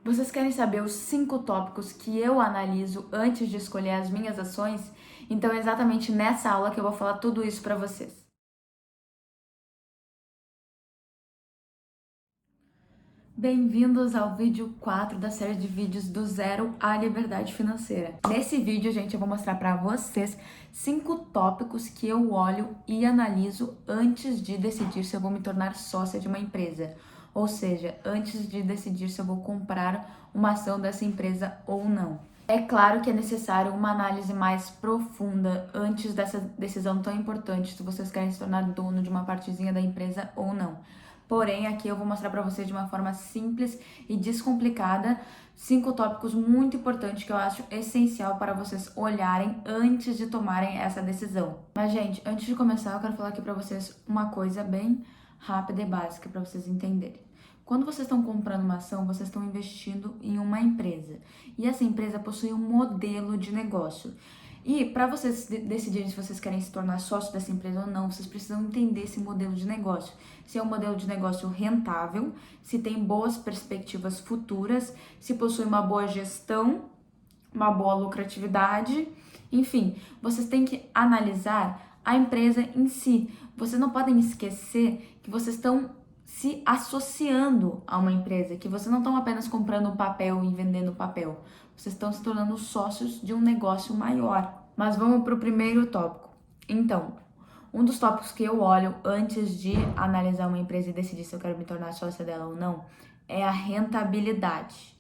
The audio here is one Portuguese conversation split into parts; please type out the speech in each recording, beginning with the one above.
Vocês querem saber os 5 tópicos que eu analiso antes de escolher as minhas ações? Então é exatamente nessa aula que eu vou falar tudo isso para vocês. Bem-vindos ao vídeo 4 da série de vídeos do Zero à Liberdade Financeira. Nesse vídeo, gente, eu vou mostrar para vocês 5 tópicos que eu olho e analiso antes de decidir se eu vou me tornar sócia de uma empresa. Ou seja, antes de decidir se eu vou comprar uma ação dessa empresa ou não. É claro que é necessário uma análise mais profunda antes dessa decisão tão importante, se vocês querem se tornar dono de uma partezinha da empresa ou não. Porém, aqui eu vou mostrar para vocês de uma forma simples e descomplicada 5 tópicos muito importantes que eu acho essencial para vocês olharem antes de tomarem essa decisão. Mas, gente, antes de começar, eu quero falar aqui para vocês uma coisa bem rápida e básica para vocês entenderem. Quando vocês estão comprando uma ação, vocês estão investindo em uma empresa. E essa empresa possui um modelo de negócio. E para vocês decidirem se vocês querem se tornar sócio dessa empresa ou não, vocês precisam entender esse modelo de negócio. Se é um modelo de negócio rentável, se tem boas perspectivas futuras, se possui uma boa gestão, uma boa lucratividade. Enfim, vocês têm que analisar a empresa em si. Vocês não podem esquecer que vocês estão se associando a uma empresa, que vocês não estão apenas comprando papel e vendendo papel. Vocês estão se tornando sócios de um negócio maior. Mas vamos para o primeiro tópico. Então, um dos tópicos que eu olho antes de analisar uma empresa e decidir se eu quero me tornar sócia dela ou não é a rentabilidade.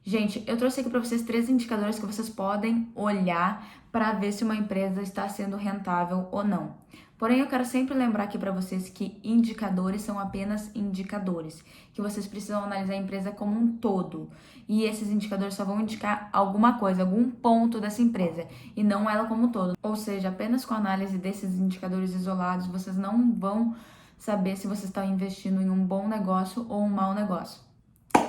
Gente, eu trouxe aqui para vocês 3 indicadores que vocês podem olhar para ver se uma empresa está sendo rentável ou não. Porém, eu quero sempre lembrar aqui para vocês que indicadores são apenas indicadores, que vocês precisam analisar a empresa como um todo. E esses indicadores só vão indicar alguma coisa, algum ponto dessa empresa, e não ela como um todo. Ou seja, apenas com a análise desses indicadores isolados, vocês não vão saber se vocês estão investindo em um bom negócio ou um mau negócio.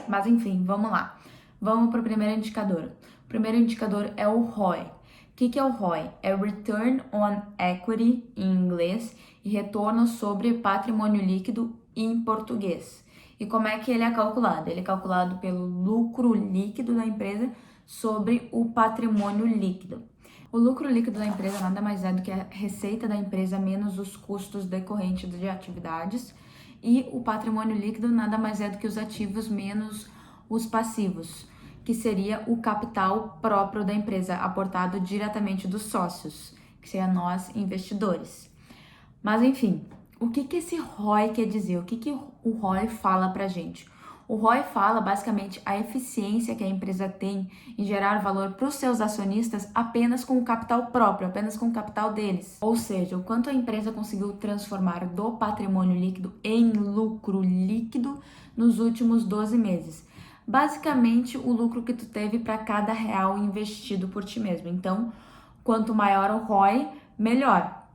Mas enfim, vamos lá. Vamos para o primeiro indicador. O primeiro indicador é o ROI. O que é o ROI? É Return on Equity em inglês e retorno sobre patrimônio líquido em português. E como é que ele é calculado? Ele é calculado pelo lucro líquido da empresa sobre o patrimônio líquido. O lucro líquido da empresa nada mais é do que a receita da empresa menos os custos decorrentes de atividades, e o patrimônio líquido nada mais é do que os ativos menos os passivos, que seria o capital próprio da empresa, aportado diretamente dos sócios, que seria nós, investidores. Mas enfim, o que esse ROI quer dizer? O que o ROI fala pra gente? O ROI fala basicamente a eficiência que a empresa tem em gerar valor para os seus acionistas apenas com o capital próprio, apenas com o capital deles. Ou seja, o quanto a empresa conseguiu transformar do patrimônio líquido em lucro líquido nos últimos 12 meses. Basicamente, o lucro que tu teve para cada real investido por ti mesmo. Então, quanto maior o ROI, melhor.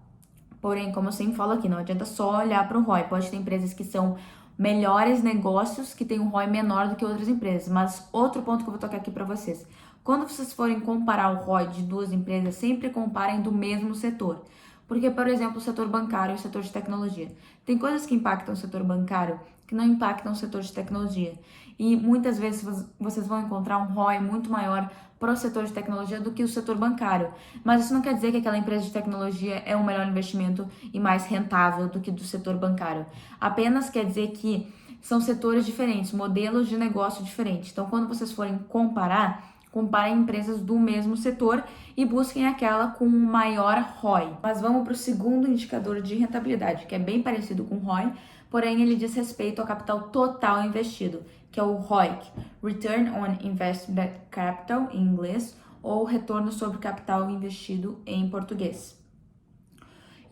Porém, como eu sempre falo aqui, não adianta só olhar para o ROI. Pode ter empresas que são melhores negócios que têm um ROI menor do que outras empresas. Mas outro ponto que eu vou tocar aqui para vocês. Quando vocês forem comparar o ROI de duas empresas, sempre comparem do mesmo setor. Porque, por exemplo, o setor bancário e o setor de tecnologia. Tem coisas que impactam o setor bancário que não impactam o setor de tecnologia. E muitas vezes vocês vão encontrar um ROI muito maior para o setor de tecnologia do que o setor bancário. Mas isso não quer dizer que aquela empresa de tecnologia é um melhor investimento e mais rentável do que do setor bancário. Apenas quer dizer que são setores diferentes, modelos de negócio diferentes. Então, quando vocês forem comparar, comparem empresas do mesmo setor e busquem aquela com maior ROI. Mas vamos para o segundo indicador de rentabilidade, que é bem parecido com o ROI, porém ele diz respeito ao capital total investido, que é o ROIC, Return on Invested Capital em inglês, ou retorno sobre capital investido em português.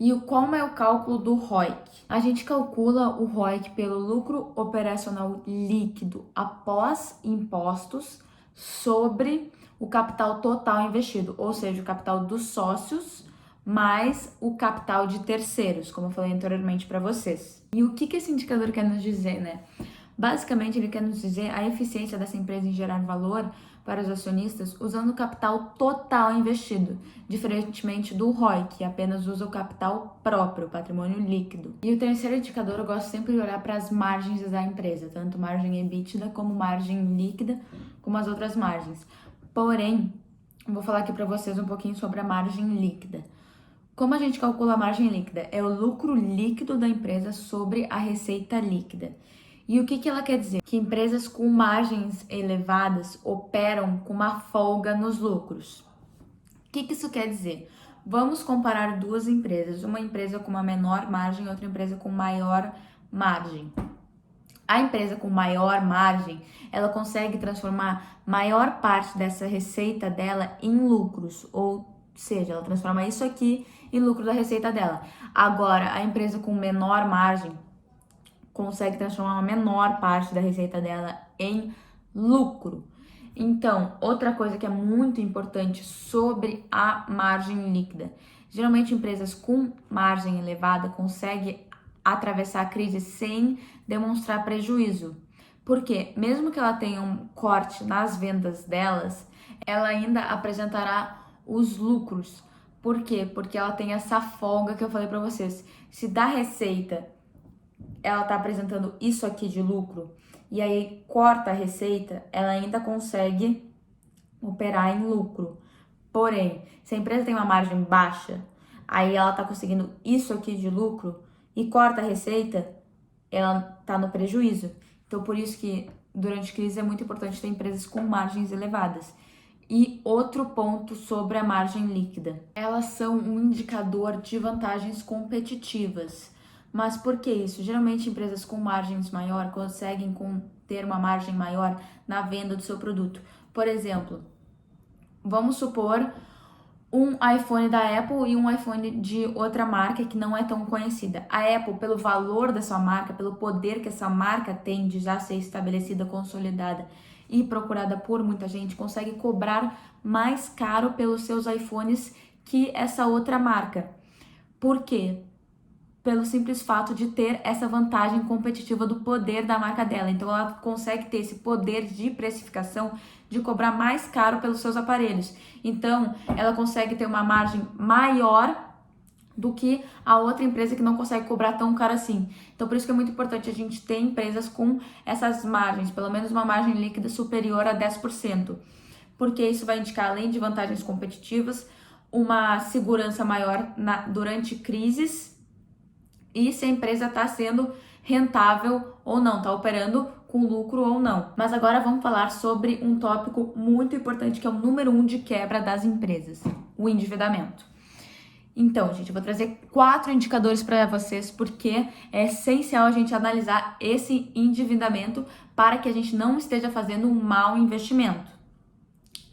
E como é o cálculo do ROIC? A gente calcula o ROIC pelo lucro operacional líquido após impostos sobre o capital total investido, ou seja, o capital dos sócios mais o capital de terceiros, como eu falei anteriormente para vocês. E o que esse indicador quer nos dizer, né? Basicamente, ele quer nos dizer a eficiência dessa empresa em gerar valor para os acionistas usando o capital total investido, diferentemente do ROI, que apenas usa o capital próprio, patrimônio líquido. E o terceiro indicador, eu gosto sempre de olhar para as margens da empresa, tanto margem EBITDA como margem líquida, como as outras margens. Porém, eu vou falar aqui para vocês um pouquinho sobre a margem líquida. Como a gente calcula a margem líquida? É o lucro líquido da empresa sobre a receita líquida. E o que ela quer dizer? Que empresas com margens elevadas operam com uma folga nos lucros. O que isso quer dizer? Vamos comparar duas empresas, uma empresa com uma menor margem e outra empresa com maior margem. A empresa com maior margem, ela consegue transformar maior parte dessa receita dela em lucros, ou seja, ela transforma isso aqui em lucro da receita dela. Agora, a empresa com menor margem consegue transformar uma menor parte da receita dela em lucro. Então, outra coisa que é muito importante sobre a margem líquida. Geralmente, empresas com margem elevada conseguem atravessar a crise sem demonstrar prejuízo. Porque, mesmo que ela tenha um corte nas vendas delas, ela ainda apresentará os lucros. Por quê? Porque ela tem essa folga que eu falei para vocês. Se da receita ela tá apresentando isso aqui de lucro e aí corta a receita, ela ainda consegue operar em lucro. Porém, se a empresa tem uma margem baixa, aí ela tá conseguindo isso aqui de lucro e corta a receita, ela tá no prejuízo. Então, por isso que durante crise é muito importante ter empresas com margens elevadas. E outro ponto sobre a margem líquida. Elas são um indicador de vantagens competitivas. Mas por que isso? Geralmente empresas com margens maior conseguem ter uma margem maior na venda do seu produto. Por exemplo, vamos supor um iPhone da Apple e um iPhone de outra marca que não é tão conhecida. A Apple, pelo valor da sua marca, pelo poder que essa marca tem de já ser estabelecida, consolidada e procurada por muita gente, consegue cobrar mais caro pelos seus iPhones que essa outra marca. Por quê? Pelo simples fato de ter essa vantagem competitiva do poder da marca dela. Então, ela consegue ter esse poder de precificação de cobrar mais caro pelos seus aparelhos. Então, ela consegue ter uma margem maior do que a outra empresa que não consegue cobrar tão caro assim. Então, por isso que é muito importante a gente ter empresas com essas margens, pelo menos uma margem líquida superior a 10%. Porque isso vai indicar, além de vantagens competitivas, uma segurança maior durante crises, e se a empresa está sendo rentável ou não, está operando com lucro ou não. Mas agora vamos falar sobre um tópico muito importante que é o número 1 de quebra das empresas, o endividamento. Então, gente, eu vou trazer 4 indicadores para vocês porque é essencial a gente analisar esse endividamento para que a gente não esteja fazendo um mau investimento.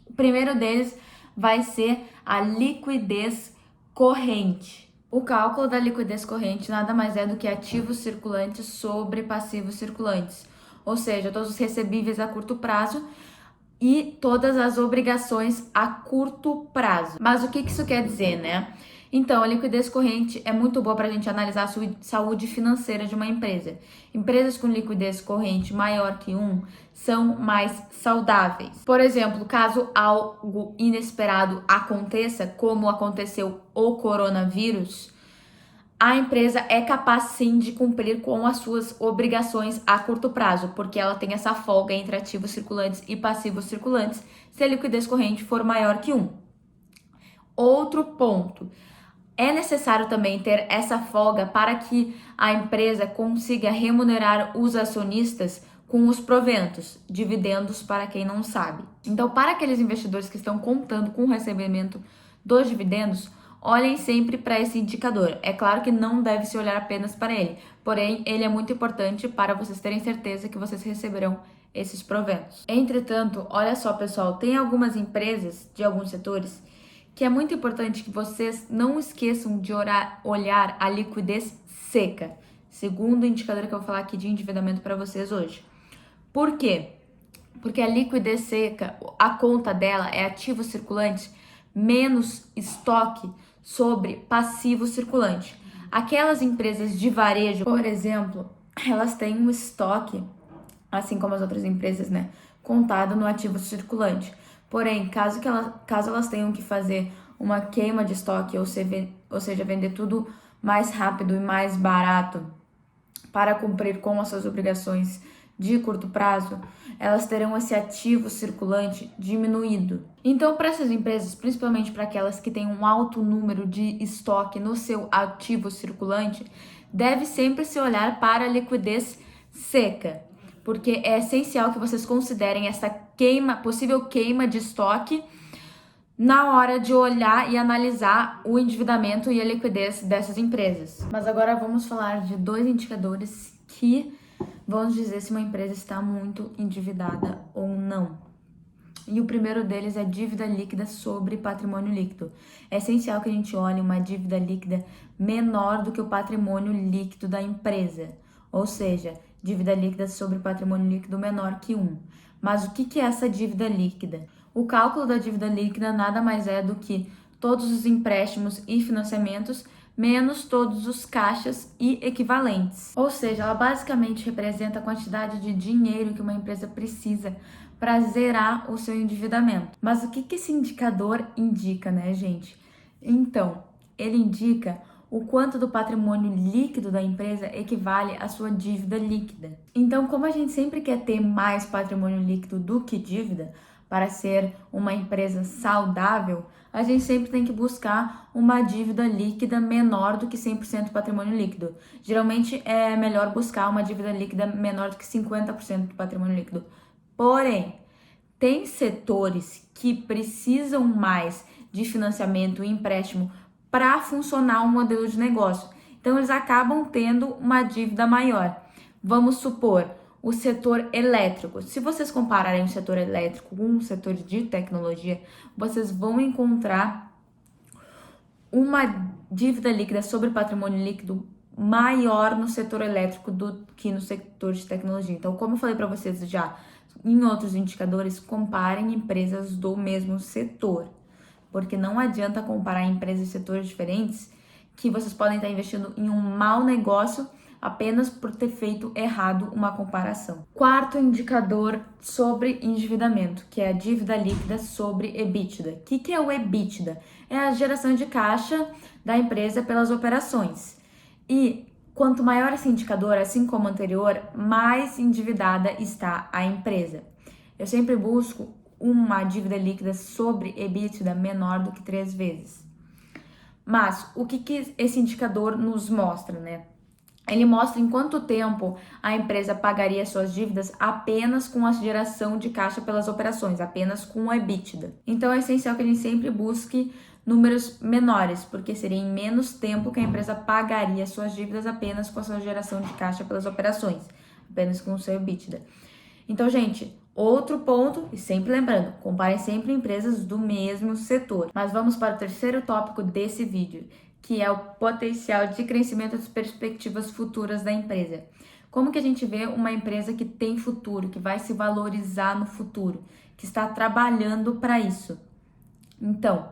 O primeiro deles vai ser a liquidez corrente. O cálculo da liquidez corrente nada mais é do que ativos circulantes sobre passivos circulantes, ou seja, todos os recebíveis a curto prazo e todas as obrigações a curto prazo. Mas o que isso quer dizer, né? Então, a liquidez corrente é muito boa para a gente analisar a saúde financeira de uma empresa. Empresas com liquidez corrente maior que 1 são mais saudáveis. Por exemplo, caso algo inesperado aconteça, como aconteceu o coronavírus, a empresa é capaz sim de cumprir com as suas obrigações a curto prazo, porque ela tem essa folga entre ativos circulantes e passivos circulantes, se a liquidez corrente for maior que 1. Outro ponto. É necessário também ter essa folga para que a empresa consiga remunerar os acionistas com os proventos, dividendos para quem não sabe. Então, para aqueles investidores que estão contando com o recebimento dos dividendos, olhem sempre para esse indicador. É claro que não deve se olhar apenas para ele, porém, ele é muito importante para vocês terem certeza que vocês receberão esses proventos. Entretanto, olha só, pessoal, tem algumas empresas de alguns setores que é muito importante que vocês não esqueçam de olhar a liquidez seca, segundo o indicador que eu vou falar aqui de endividamento para vocês hoje. Por quê? Porque a liquidez seca, a conta dela é ativo circulante menos estoque sobre passivo circulante. Aquelas empresas de varejo, por exemplo, elas têm um estoque assim como as outras empresas, né, contado no ativo circulante. Porém, caso elas tenham que fazer uma queima de estoque, ou seja, vender tudo mais rápido e mais barato para cumprir com as suas obrigações de curto prazo, elas terão esse ativo circulante diminuído. Então, para essas empresas, principalmente para aquelas que têm um alto número de estoque no seu ativo circulante, deve sempre se olhar para a liquidez seca, porque é essencial que vocês considerem essa possível queima de estoque na hora de olhar e analisar o endividamento e a liquidez dessas empresas. Mas agora vamos falar de 2 indicadores que vão dizer se uma empresa está muito endividada ou não. E o primeiro deles é dívida líquida sobre patrimônio líquido. É essencial que a gente olhe uma dívida líquida menor do que o patrimônio líquido da empresa, ou seja, dívida líquida sobre patrimônio líquido menor que 1. Mas o que é essa dívida líquida? O cálculo da dívida líquida nada mais é do que todos os empréstimos e financiamentos menos todos os caixas e equivalentes. Ou seja, ela basicamente representa a quantidade de dinheiro que uma empresa precisa para zerar o seu endividamento. Mas o que esse indicador indica, né, gente? Então, ele indica o quanto do patrimônio líquido da empresa equivale à sua dívida líquida. Então, como a gente sempre quer ter mais patrimônio líquido do que dívida, para ser uma empresa saudável, a gente sempre tem que buscar uma dívida líquida menor do que 100% do patrimônio líquido. Geralmente é melhor buscar uma dívida líquida menor do que 50% do patrimônio líquido. Porém, tem setores que precisam mais de financiamento e empréstimo para funcionar um modelo de negócio. Então, eles acabam tendo uma dívida maior. Vamos supor, o setor elétrico. Se vocês compararem o setor elétrico com o setor de tecnologia, vocês vão encontrar uma dívida líquida sobre patrimônio líquido maior no setor elétrico do que no setor de tecnologia. Então, como eu falei para vocês já em outros indicadores, comparem empresas do mesmo setor, porque não adianta comparar empresas de setores diferentes que vocês podem estar investindo em um mau negócio apenas por ter feito errado uma comparação. Quarto indicador sobre endividamento, que é a dívida líquida sobre EBITDA. O que é o EBITDA? É a geração de caixa da empresa pelas operações. E quanto maior esse indicador, assim como o anterior, mais endividada está a empresa. Eu sempre busco uma dívida líquida sobre EBITDA menor do que 3 vezes. Mas o que esse indicador nos mostra, né? Ele mostra em quanto tempo a empresa pagaria suas dívidas apenas com a geração de caixa pelas operações, apenas com o EBITDA. Então é essencial que a gente sempre busque números menores, porque seria em menos tempo que a empresa pagaria suas dívidas apenas com a sua geração de caixa pelas operações, apenas com o seu EBITDA. Então, gente, outro ponto, e sempre lembrando, comparem sempre empresas do mesmo setor. Mas vamos para o terceiro tópico desse vídeo, que é o potencial de crescimento das perspectivas futuras da empresa. Como que a gente vê uma empresa que tem futuro, que vai se valorizar no futuro, que está trabalhando para isso? Então,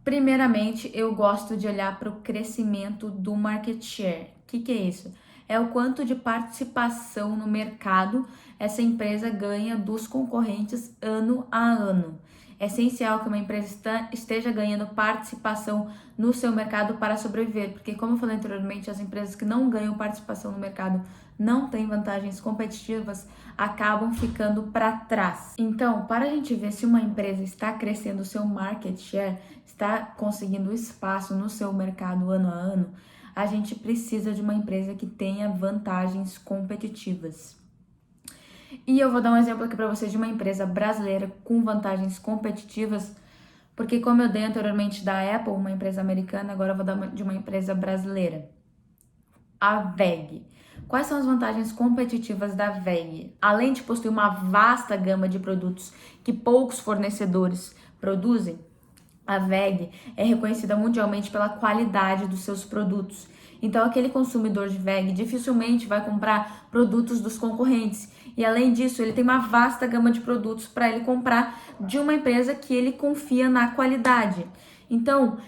primeiramente, eu gosto de olhar para o crescimento do market share. O que é isso? É o quanto de participação no mercado essa empresa ganha dos concorrentes ano a ano. É essencial que uma empresa esteja ganhando participação no seu mercado para sobreviver, porque, como eu falei anteriormente, as empresas que não ganham participação no mercado, não têm vantagens competitivas, acabam ficando para trás. Então, para a gente ver se uma empresa está crescendo o seu market share, está conseguindo espaço no seu mercado ano a ano, a gente precisa de uma empresa que tenha vantagens competitivas. E eu vou dar um exemplo aqui para vocês de uma empresa brasileira com vantagens competitivas, porque como eu dei anteriormente da Apple, uma empresa americana, agora eu vou dar de uma empresa brasileira. A WEG. Quais são as vantagens competitivas da WEG? Além de possuir uma vasta gama de produtos que poucos fornecedores produzem, a WEG é reconhecida mundialmente pela qualidade dos seus produtos. Então, aquele consumidor de WEG dificilmente vai comprar produtos dos concorrentes. E, além disso, ele tem uma vasta gama de produtos para ele comprar de uma empresa que ele confia na qualidade. Então,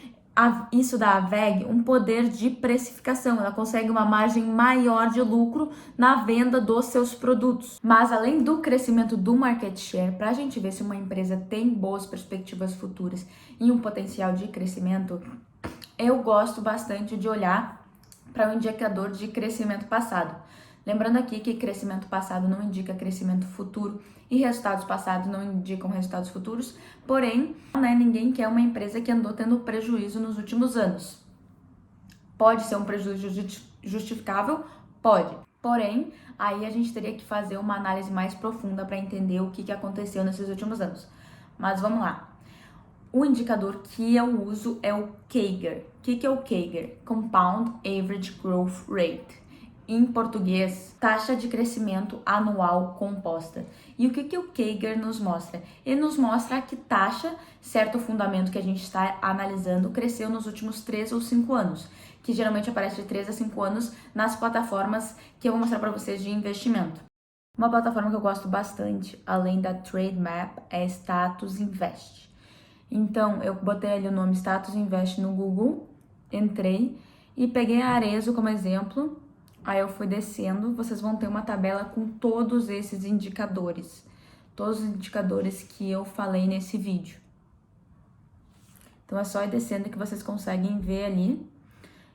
Isso dá à VEG um poder de precificação, ela consegue uma margem maior de lucro na venda dos seus produtos. Mas além do crescimento do market share, para a gente ver se uma empresa tem boas perspectivas futuras e um potencial de crescimento, eu gosto bastante de olhar para o indicador de crescimento passado. Lembrando aqui que crescimento passado não indica crescimento futuro e resultados passados não indicam resultados futuros, porém, ninguém quer uma empresa que andou tendo prejuízo nos últimos anos. Pode ser um prejuízo justificável? Pode. Porém, aí a gente teria que fazer uma análise mais profunda para entender o que aconteceu nesses últimos anos. Mas vamos lá. O indicador que eu uso é o CAGR. O que é o CAGR? Compound Average Growth Rate. Em português, taxa de crescimento anual composta. E o que o CAGR nos mostra? Ele nos mostra que taxa, certo fundamento que a gente está analisando, cresceu nos últimos 3 ou 5 anos, que geralmente aparece de 3 a 5 anos nas plataformas que eu vou mostrar para vocês de investimento. Uma plataforma que eu gosto bastante, além da Trademap, é Status Invest. Então, eu botei ali o nome Status Invest no Google, entrei e peguei a Arezzo como exemplo. Aí eu fui descendo, vocês vão ter uma tabela com todos esses indicadores. Todos os indicadores que eu falei nesse vídeo. Então é só ir descendo que vocês conseguem ver ali.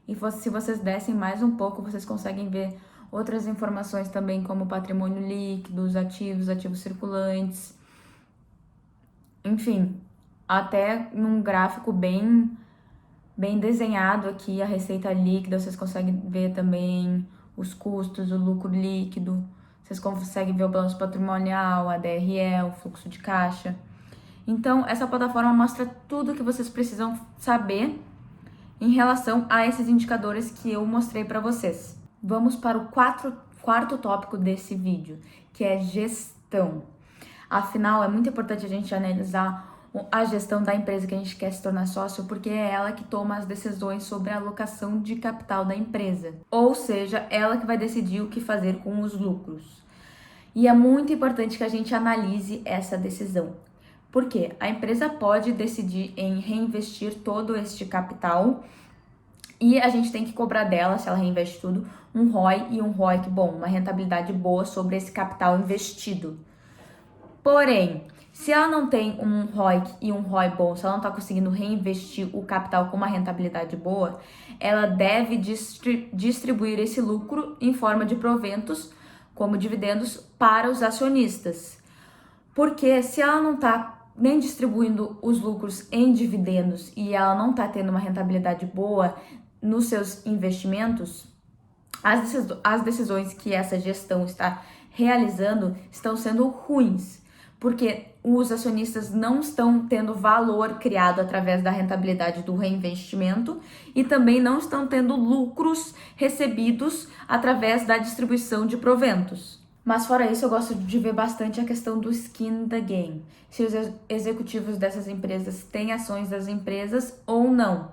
E se vocês descem mais um pouco, vocês conseguem ver outras informações também, como patrimônio líquido, os ativos, ativos circulantes. Enfim, até num gráfico bem desenhado aqui, a receita líquida, vocês conseguem ver também os custos, o lucro líquido, vocês conseguem ver o balanço patrimonial, a DRE, o fluxo de caixa. Então, essa plataforma mostra tudo o que vocês precisam saber em relação a esses indicadores que eu mostrei para vocês. Vamos para o quarto tópico desse vídeo, que é gestão. Afinal, é muito importante a gente analisar a gestão da empresa que a gente quer se tornar sócio, porque é ela que toma as decisões sobre a alocação de capital da empresa. Ou seja, ela que vai decidir o que fazer com os lucros. E é muito importante que a gente analise essa decisão. Porque a empresa pode decidir em reinvestir todo este capital e a gente tem que cobrar dela, se ela reinveste tudo, um ROI e um ROIC bom, uma rentabilidade boa sobre esse capital investido. Porém, se ela não tem um ROIC e um ROI bom, se ela não está conseguindo reinvestir o capital com uma rentabilidade boa, ela deve distribuir esse lucro em forma de proventos, como dividendos, para os acionistas. Porque se ela não está nem distribuindo os lucros em dividendos e ela não está tendo uma rentabilidade boa nos seus investimentos, as decisões que essa gestão está realizando estão sendo ruins. Porque os acionistas não estão tendo valor criado através da rentabilidade do reinvestimento e também não estão tendo lucros recebidos através da distribuição de proventos. Mas fora isso, eu gosto de ver bastante a questão do skin in the game. Se os executivos dessas empresas têm ações das empresas ou não.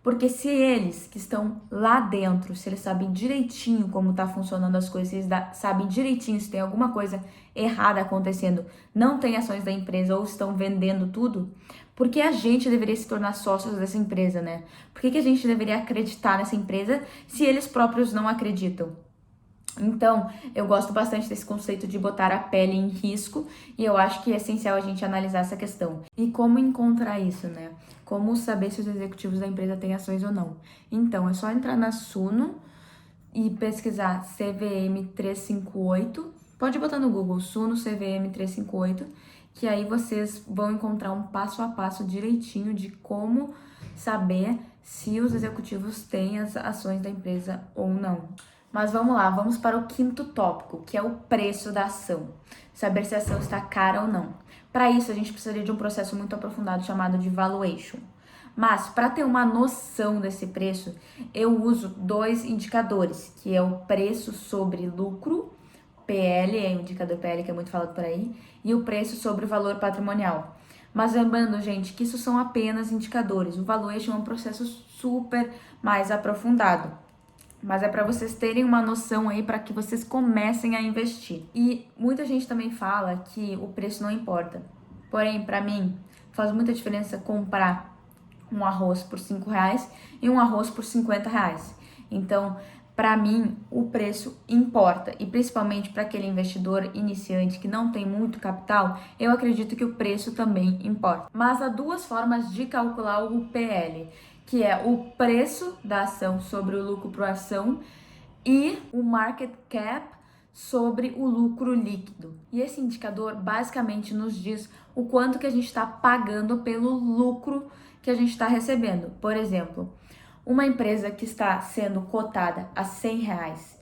Porque se eles que estão lá dentro, se eles sabem direitinho como tá funcionando as coisas, se eles sabem direitinho se tem alguma coisa errada acontecendo, não tem ações da empresa ou estão vendendo tudo, por que a gente deveria se tornar sócios dessa empresa, né? Por que a gente deveria acreditar nessa empresa se eles próprios não acreditam? Então, eu gosto bastante desse conceito de botar a pele em risco e eu acho que é essencial a gente analisar essa questão. E como encontrar isso, né? Como saber se os executivos da empresa têm ações ou não? Então, é só entrar na Suno e pesquisar CVM 358. Pode botar no Google Suno CVM 358, que aí vocês vão encontrar um passo a passo direitinho de como saber se os executivos têm as ações da empresa ou não. Mas vamos lá, vamos para o quinto tópico, que é o preço da ação. Saber se a ação está cara ou não. Para isso, a gente precisaria de um processo muito aprofundado chamado de valuation. Mas, para ter uma noção desse preço, eu uso 2 indicadores, que é o preço sobre lucro, PL, é o indicador PL que é muito falado por aí, e o preço sobre o valor patrimonial. Mas lembrando, gente, que isso são apenas indicadores. O valuation é um processo super mais aprofundado. Mas é para vocês terem uma noção aí para que vocês comecem a investir. E muita gente também fala que o preço não importa. Porém, para mim, faz muita diferença comprar um arroz por R$ 5 e um arroz por R$ 50. Então, para mim, o preço importa, e principalmente para aquele investidor iniciante que não tem muito capital, eu acredito que o preço também importa. Mas há duas formas de calcular o PL, que é o preço da ação sobre o lucro por ação e o market cap sobre o lucro líquido. E esse indicador basicamente nos diz o quanto que a gente está pagando pelo lucro que a gente está recebendo. Por exemplo, uma empresa que está sendo cotada a R$ 100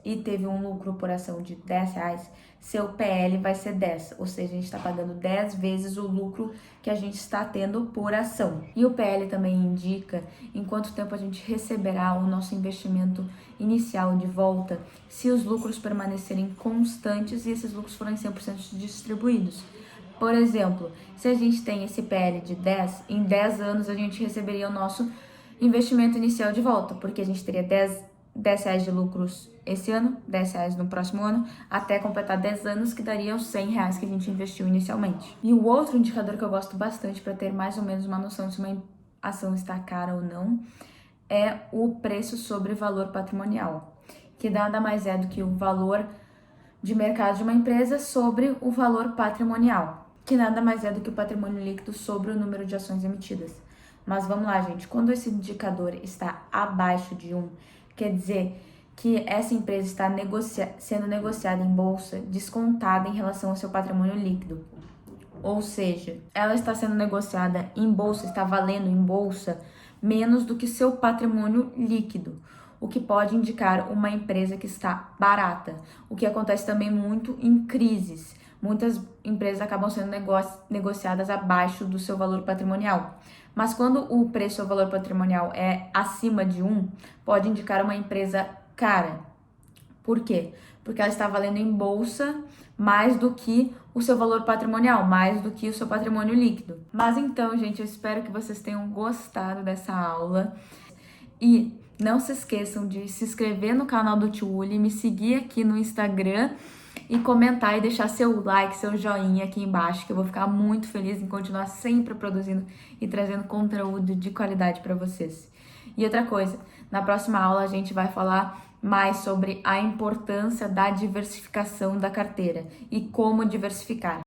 e teve um lucro por ação de R$ 10, seu PL vai ser 10, ou seja, a gente está pagando 10 vezes o lucro que a gente está tendo por ação. E o PL também indica em quanto tempo a gente receberá o nosso investimento inicial de volta, se os lucros permanecerem constantes e esses lucros forem 100% distribuídos. Por exemplo, se a gente tem esse PL de 10, em 10 anos a gente receberia o nosso investimento inicial de volta, porque a gente teria R$ 10 de lucros esse ano, R$ 10 no próximo ano, até completar 10 anos, que daria os R$ 100 que a gente investiu inicialmente. E o outro indicador que eu gosto bastante para ter mais ou menos uma noção se uma ação está cara ou não, é o preço sobre valor patrimonial, que nada mais é do que o valor de mercado de uma empresa sobre o valor patrimonial, que nada mais é do que o patrimônio líquido sobre o número de ações emitidas. Mas vamos lá, gente, quando esse indicador está abaixo de 1, quer dizer que essa empresa está sendo negociada em bolsa descontada em relação ao seu patrimônio líquido. Ou seja, ela está sendo negociada em bolsa, está valendo em bolsa menos do que seu patrimônio líquido, o que pode indicar uma empresa que está barata, o que acontece também muito em crises. Muitas empresas acabam sendo negociadas abaixo do seu valor patrimonial. Mas quando o preço ou valor patrimonial é acima de 1, pode indicar uma empresa cara. Por quê? Porque ela está valendo em bolsa mais do que o seu valor patrimonial, mais do que o seu patrimônio líquido. Mas então, gente, eu espero que vocês tenham gostado dessa aula. E não se esqueçam de se inscrever no canal do Tio Uli, me seguir aqui no Instagram e comentar e deixar seu like, seu joinha aqui embaixo, que eu vou ficar muito feliz em continuar sempre produzindo e trazendo conteúdo de qualidade para vocês. E outra coisa, na próxima aula a gente vai falar mais sobre a importância da diversificação da carteira e como diversificar.